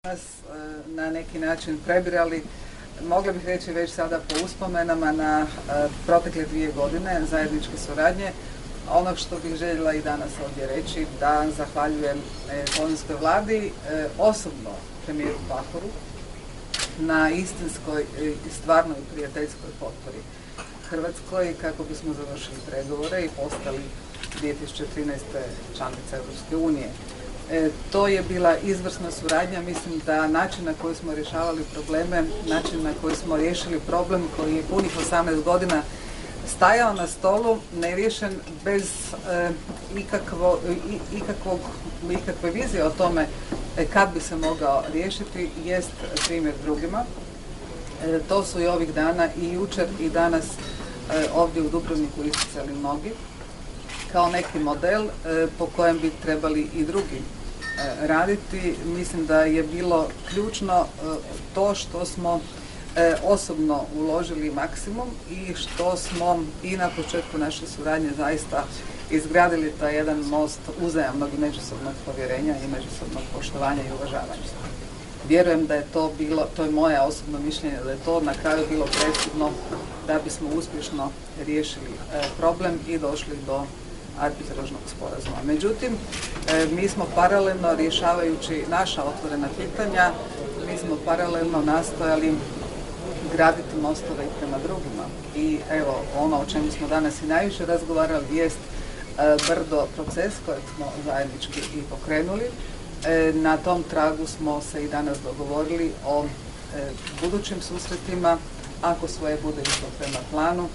nas na neki način prebirali, mogla bih reći već sada po uspomenama na protekle 2 godine zajedničke suradnje. Ono što bih željela i danas ovdje reći, da zahvaljujem slovenskoj vladi, osobno premijeru Pahoru, na istinskoj i stvarnoj prijateljskoj potpori Hrvatskoj kako bismo završili pregovore i postali 2013. članica Europske unije. To je bila izvrsna suradnja. Mislim da način na koji smo rješavali probleme, način na koji smo riješili problem koji je punih 18 godina stajao na stolu, neriješen, bez ikakve vizije o tome kad bi se mogao riješiti, jest primjer drugima. To su i ovih dana i jučer i danas ovdje u Dubrovniku isticali mnogi kao neki model po kojem bi trebali i drugi raditi. Mislim da je bilo ključno to što smo osobno uložili maksimum i što smo i na početku naše suradnje zaista izgradili taj jedan most uzajamnog i međusobnog povjerenja i međusobnog poštovanja i uvažavanja. Vjerujem da je to bilo, to je moje osobno mišljenje, da je to na kraju bilo presudno da bismo uspješno riješili problem i došli do arbitražnog sporazuma. Međutim, mi smo paralelno rješavajući naša otvorena pitanja, mi smo paralelno nastojali graditi mostove i prema drugima. I evo, ono o čemu smo danas i najviše razgovarali jest Brdo proces kojeg smo zajednički i pokrenuli. Na tom tragu smo se i danas dogovorili o budućim susretima. Ako sve bude išlo prema planu,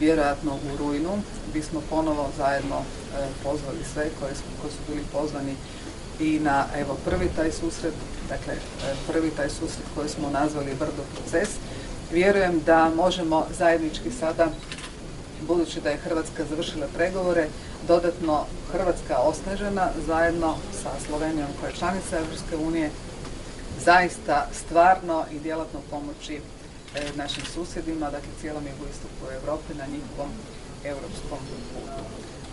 vjerojatno u rujnu bismo ponovo zajedno pozvali sve koji su bili pozvani i na evo prvi taj susret, dakle prvi taj susret koji smo nazvali Brdo proces. Vjerujem da možemo zajednički sada, budući da je Hrvatska završila pregovore, dodatno Hrvatska osnažena zajedno sa Slovenijom koja je članica Europske unije, zaista stvarno i djelatno pomoći našim susjedima, dakle cijelom jugoistoku Europe na njihovom europskom putu.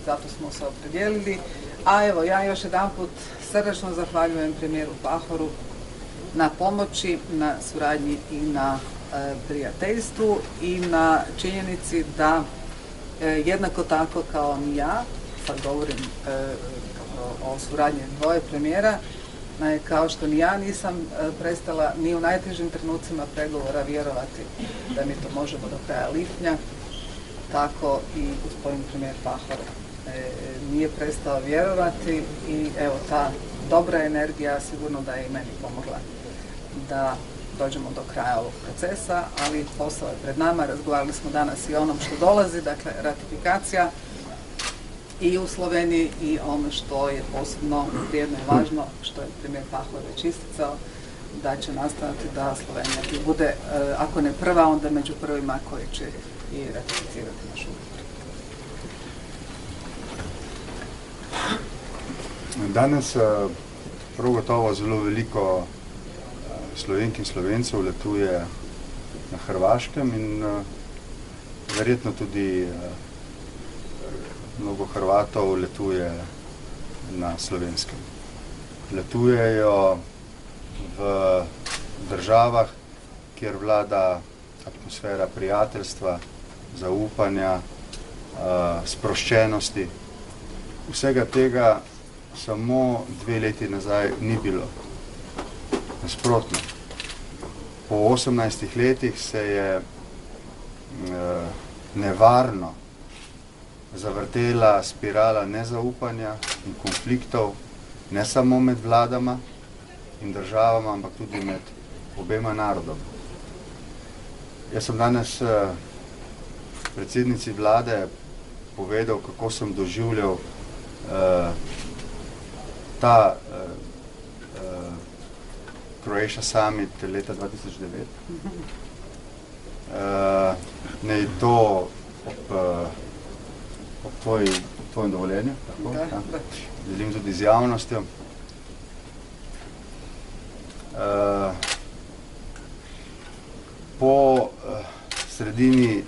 Zato smo se opredijelili. A evo, ja još jedanput srdačno zahvaljujem premijeru Pahoru na pomoći, na suradnji i na prijateljstvu i na činjenici da jednako tako kao ni ja, sad govorim o suradnji dvoje premijera, kao što ni ja nisam prestala ni u najtežim trenucima pregovora vjerovati da mi to možemo do kraja lipnja, tako i gospodin premijer Pahor nije prestao vjerovati i evo ta dobra energija sigurno da je i meni pomogla da dođemo do kraja ovog procesa, ali posao je pred nama. Razgovarali smo danas i o onom što dolazi, dakle ratifikacija i u Sloveniji i ono što je posebno vrijedno i važno, što je premijer Pahor već isticao, da će nastaviti da Slovenija bude, ako ne prva, onda među prvima koji će i ratificirati našu ugovor. Danes prav gotovo zelo veliko Slovenk in Slovencev letuje na Hrvaškem in verjetno tudi mnogo Hrvatov letuje na Slovenskem. Letujejo v državah, kjer vlada atmosfera prijateljstva, zaupanja, sproščenosti. Vsega tega samo 2 leti nazaj ni bilo. Nasprotno. Po 18 letih se je nevarno zavrtela spirala nezaupanja in konfliktov, ne samo med vladama in državama, ampak tudi med obema narodoma. Jaz sem danes predsednici vlade povedal, kako sem doživljal ta Croatia Summit leta 2009. Ne to ob tvojem dovoljenju, tako? Da. Delim tudi z javnostjo. Po sredini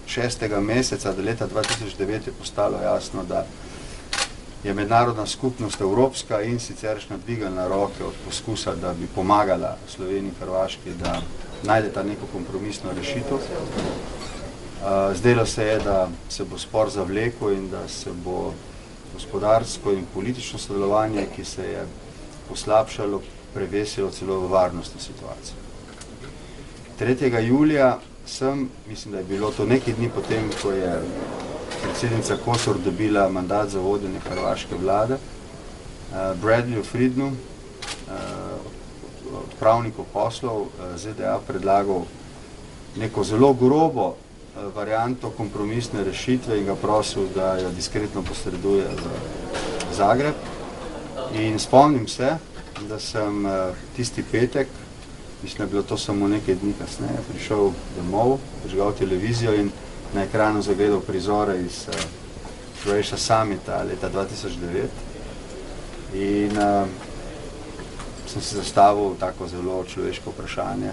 6. meseca do leta 2009 je postalo jasno, da je mednarodna skupnost evropska in siceršnja dvigalna roke od poskusa, da bi pomagala Sloveniji in Hrvaški, da najdeta neko kompromisno rešitev. Zdelo se je, da se bo spor zavlekel in da se bo gospodarsko in politično sodelovanje, ki se je poslabšalo, prevesilo celo v varnostno situacijo. 3. julija mislim, da je bilo to nekaj dni potem, ko je predsednica Kosor dobila mandat za vodenje hrvaške vlade, Bradleyju Friedmanu, odpravniku poslov ZDA, predlagal neko zelo grobo varianto kompromisne rešitve in ga prosil, da jo diskretno posreduje v Zagreb. In spomnim se, da sem tisti petek, mislim, da je bilo to samo nekaj dni kasneje, prišel domov, prižgal televizijo in na ekranu zagledal prizore iz Croatia Summita leta 2009 in sem si zastavil tako zelo človeško vprašanje,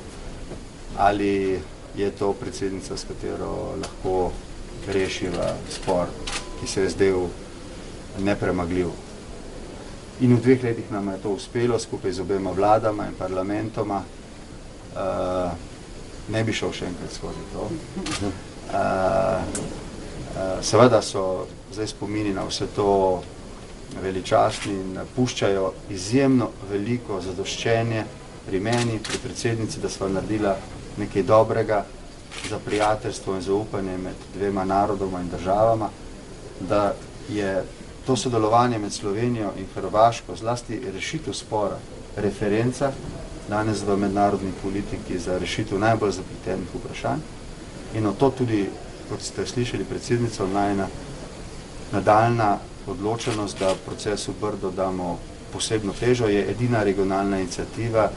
ali je to predsednica, s katero lahko rešiva spor, ki se je zdel nepremagljiv. In v 2 letih nam je to uspelo, skupaj z obema vladama in parlamentoma. Ne bi šel še enkrat skozi to. Seveda so zdaj spomini na vse to veličastni in puščajo izjemno veliko zadoščenje pri meni, pri predsednici, da sva naredila nekaj dobrega za prijateljstvo in zaupanje med dvema narodoma in državama, da je to sodelovanje med Slovenijo in Hrvaško, zlasti rešitev spora, referenca danes v mednarodni politiki za rešitev najbolj zapletenih vprašanj. In to tudi, kot ste slišali predsednico, najna nadaljna odločenost, da procesu Brdo damo posebno težo, je edina regionalna iniciativa,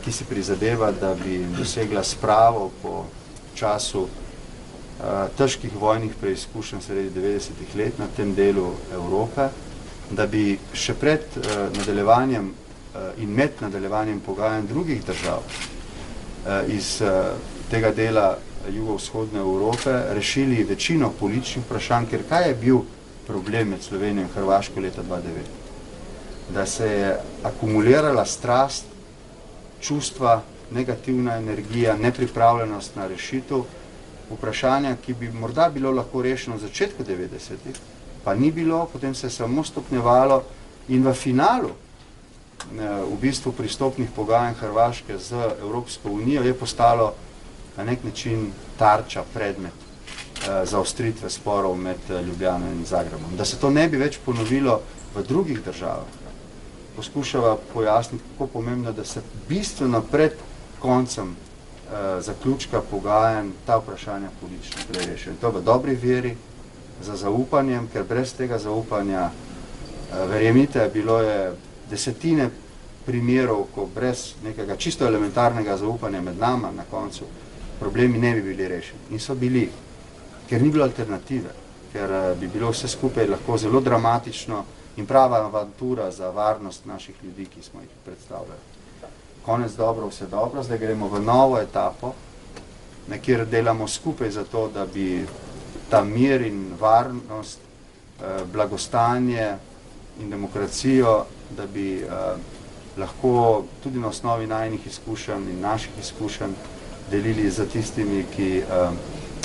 ki si prizadeva, da bi dosegla spravo po času težkih vojnih preizkušenj sredi 90-ih let na tem delu Evrope, da bi še pred nadaljevanjem in med nadaljevanjem pogajanj drugih držav iz tega dela jugovzhodne Evrope rešili večino političnih vprašanj, ker kaj je bil problem med Slovenijo in Hrvaško leta 2009? Da se je akumulirala strast, čustva, negativna energija, nepripravljenost na rešitev, vprašanja, ki bi morda bilo lahko rešeno v začetku 90-ih, pa ni bilo, potem se je samo stopnjevalo in v finalu v bistvu pristopnih pogajanj Hrvaške z Evropsko unijo je postalo na nek način tarča, predmet zaostritve sporov med Ljubljano in Zagrebom. Da se to ne bi več ponovilo v drugih državah, poskušava pojasniti, kako pomembno, da se bistveno pred koncem zaključka pogajanj ta vprašanja politično prerešijo. In to v dobri veri, za zaupanjem, ker brez tega zaupanja, verjemite, bilo je desetine primerov, ko brez nekega čisto elementarnega zaupanja med nama na koncu problemi ne bi bili rešeni. In so bili, ker ni bilo alternative, ker bi bilo vse skupaj lahko zelo dramatično in prava avantura za varnost naših ljudi, ki smo jih predstavljali. Konec dobro, vse dobro, zdaj gremo v novo etapo, kjer delamo skupaj za to, da bi ta mir in varnost, blagostanje in demokracijo, da bi lahko tudi na osnovi najinih izkušenj in naših izkušenj delili za tistimi, ki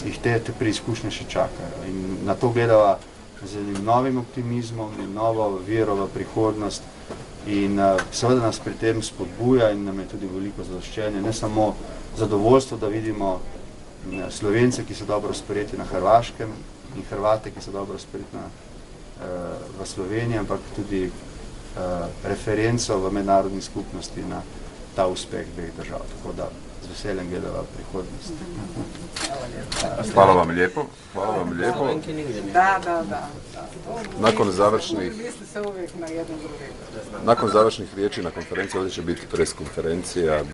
jih te preizkušnje še čakajo. In na to gledava z enim novim optimizmom in novo vero v prihodnost in seveda nas pri tem spodbuja in nam je tudi veliko zadoščenje. Ne samo zadovoljstvo, da vidimo Slovence, ki so dobro sprejeti na Hrvaškem in Hrvate, ki so dobro sprejeti v Sloveniji, ampak tudi referenco v mednarodni skupnosti na ta uspeh dveh držav. Tako da z veseljem gledava prihodnost. Hvala vam lijepo. Hvala vam lijepo. Da. Nakon završnih riječi na konferenciji ovdje će biti preskonferencija